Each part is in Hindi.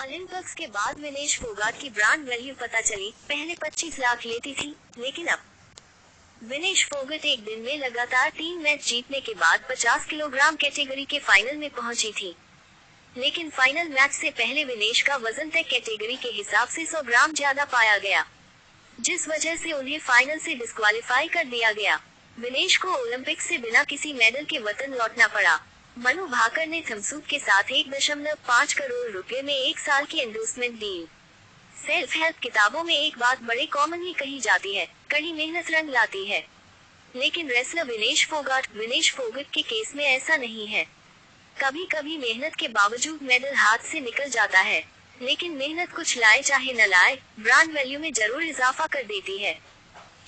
ओलंपिक्स के बाद विनेश फोगाट की ब्रांड वैल्यू पता चली। पहले 25 लाख लेती थी, लेकिन अब विनेश फोगाट एक दिन में लगातार 3 मैच जीतने के बाद 50 किलोग्राम कैटेगरी के फाइनल में पहुंची थी। लेकिन फाइनल मैच से पहले विनेश का वजन तय कैटेगरी के हिसाब से 100 ग्राम ज्यादा पाया गया, जिस वजह से उन्हें फाइनल से डिस्क्वालीफाई कर दिया गया। विनेश को ओलंपिक्स से बिना किसी मेडल के वतन लौटना पड़ा। मनु भाकर ने थम्सअप के साथ 1.5 करोड़ रुपए में 1 साल की एंडोर्समेंट दी। सेल्फ हेल्प किताबों में एक बात बड़े कॉमनली कही जाती है, कड़ी मेहनत रंग लाती है। लेकिन रेसलर विनेश फोगाट के केस में ऐसा नहीं है। कभी कभी मेहनत के बावजूद मेडल हाथ से निकल जाता है, लेकिन मेहनत कुछ लाए चाहे न लाए, ब्रांड वैल्यू में जरूर इजाफा कर देती है।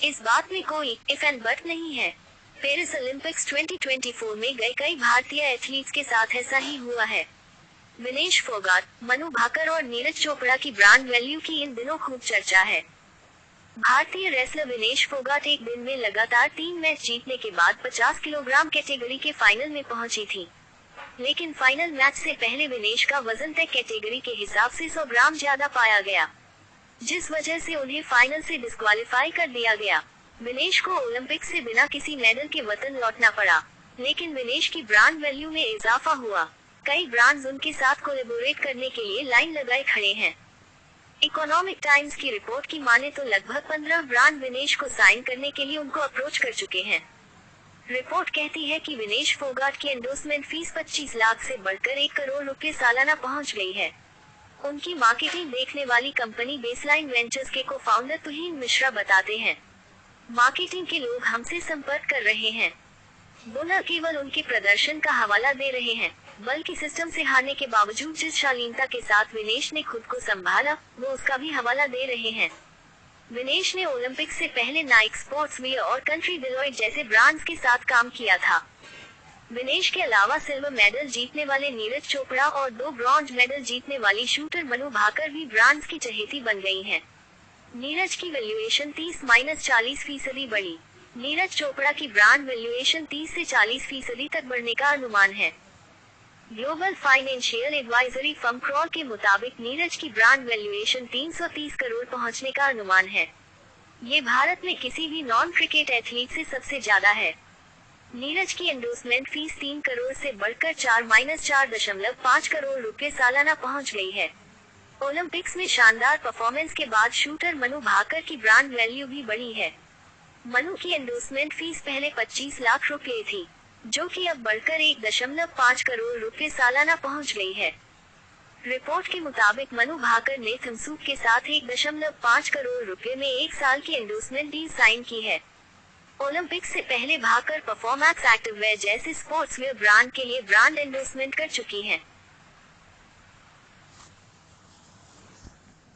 इस बात में कोई इफ एंड बट नहीं है। पेरिस ओलंपिक्स 2024 में गए कई भारतीय एथलीट्स के साथ ऐसा ही हुआ है। विनेश फोगाट, मनु भाकर और नीरज चोपड़ा की ब्रांड वैल्यू की इन दिनों खूब चर्चा है। भारतीय रेसलर विनेश फोगाट एक दिन में लगातार 3 मैच जीतने के बाद 50 किलोग्राम कैटेगरी के फाइनल में पहुंची थी। लेकिन फाइनल मैच से पहले विनेश का वजन तय कैटेगरी के हिसाब से 100 ग्राम ज्यादा पाया गया, जिस वजह से उन्हें फाइनल से डिस्क्वालीफाई कर दिया गया। विनेश को ओलंपिक्स से बिना किसी मेडल के वतन लौटना पड़ा, लेकिन विनेश की ब्रांड वैल्यू में इजाफा हुआ। कई ब्रांड्स उनके साथ कोलैबोरेट करने के लिए लाइन लगाए खड़े हैं। इकोनॉमिक टाइम्स की रिपोर्ट की माने तो लगभग 15 ब्रांड विनेश को साइन करने के लिए उनको अप्रोच कर चुके हैं। रिपोर्ट कहती है कि विनेश फोगाट की एंडोर्समेंट फीस 25 लाख से बढ़कर 1 करोड़ रुपए सालाना पहुंच गई है। उनकी मार्केटिंग देखने वाली कंपनी बेसलाइन वेंचर्स के को-फाउंडर तुहीन मिश्रा बताते हैं, मार्केटिंग के लोग हमसे संपर्क कर रहे हैं। वो न केवल उनके प्रदर्शन का हवाला दे रहे हैं, बल्कि सिस्टम से हारने के बावजूद जिस शालीनता के साथ विनेश ने खुद को संभाला, वो उसका भी हवाला दे रहे हैं। विनेश ने ओलंपिक्स से पहले नाइक स्पोर्ट्सवियर और कंट्री डिलॉयट जैसे ब्रांड्स के साथ काम किया था। विनेश के अलावा सिल्वर मेडल जीतने वाले नीरज चोपड़ा और 2 ब्रॉन्ज मेडल जीतने वाली शूटर मनु भाकर भी ब्रांड्स की चहेती बन गई हैं। नीरज की वैल्यूएशन 30-40% बढ़ी। नीरज चोपड़ा की ब्रांड वैल्यूएशन 30 से 40% तक बढ़ने का अनुमान है। Global financial advisory firm crawl के मुताबिक नीरज की ब्रांड वैल्यूएशन 330 करोड़ पहुंचने का अनुमान है। ये भारत में किसी भी नॉन क्रिकेट एथलीट से सबसे ज्यादा है। नीरज की एंडोर्समेंट फीस 3 करोड़ से बढ़कर 4-4.5 करोड़ रुपए सालाना पहुंच गई है। ओलंपिक्स में शानदार परफॉर्मेंस के बाद शूटर मनु भाकर की ब्रांड वैल्यू भी बढ़ी है। मनु की एंडोर्समेंट फीस पहले 25 लाख रुपए थी, जो कि अब बढ़कर 1.5 करोड़ रुपए सालाना पहुंच गई है। रिपोर्ट के मुताबिक मनु भाकर ने थम्सअप के साथ 1.5 करोड़ रुपए में 1 साल की एंडोर्समेंट डील साइन की है। ओलंपिक्स से पहले भाकर परफॉर्मेंस एक्टिववेयर जैसे स्पोर्ट्सवेयर ब्रांड के लिए ब्रांड एंडोर्समेंट कर चुकी हैं।